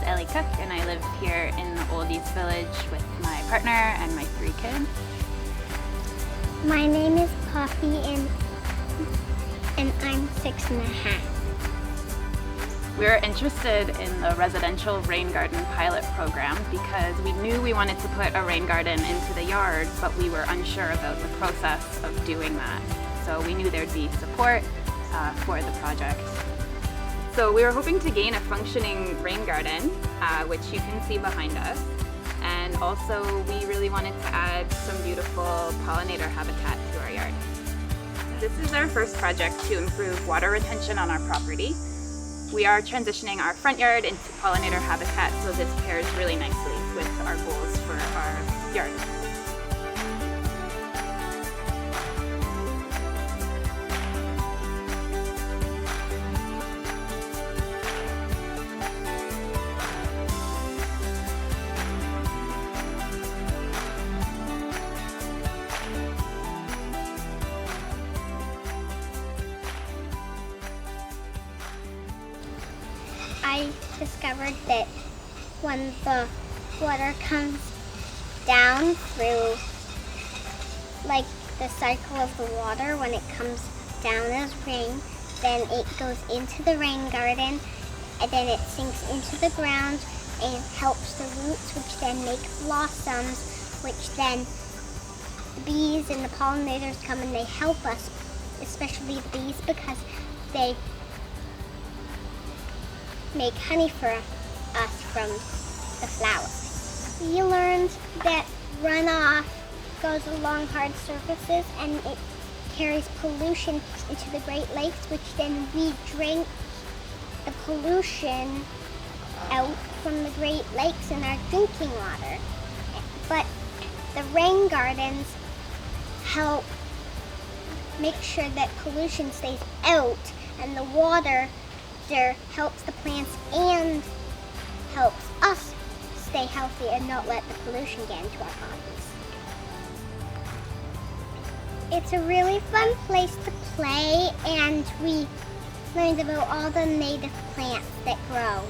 Ellie Cook, and I live here in the Old East Village with my partner and my 3 kids. My name is Poppy and I'm 6.5. We were interested in the residential rain garden pilot program because we knew we wanted to put a rain garden into the yard, but we were unsure about the process of doing that. So we knew there'd be support for the project. So we were hoping to gain a functioning rain garden, which you can see behind us. And also we really wanted to add some beautiful pollinator habitat to our yard. This is our first project to improve water retention on our property. We are transitioning our front yard into pollinator habitat, so this pairs really nicely with our goals for our yard. I discovered that when the water comes down through, like the cycle of the water, when it comes down as rain, then it goes into the rain garden, and then it sinks into the ground and helps the roots, which then make blossoms, which then the bees and the pollinators come and they help us, especially the bees, because they make honey for us from the flowers. We learned that runoff goes along hard surfaces and it carries pollution into the Great Lakes, which then we drink the pollution out from the Great Lakes in our drinking water. But the rain gardens help make sure that pollution stays out, and the water there helps the plants and helps us stay healthy and not let the pollution get into our bodies. It's a really fun place to play, and we learned about all the native plants that grow.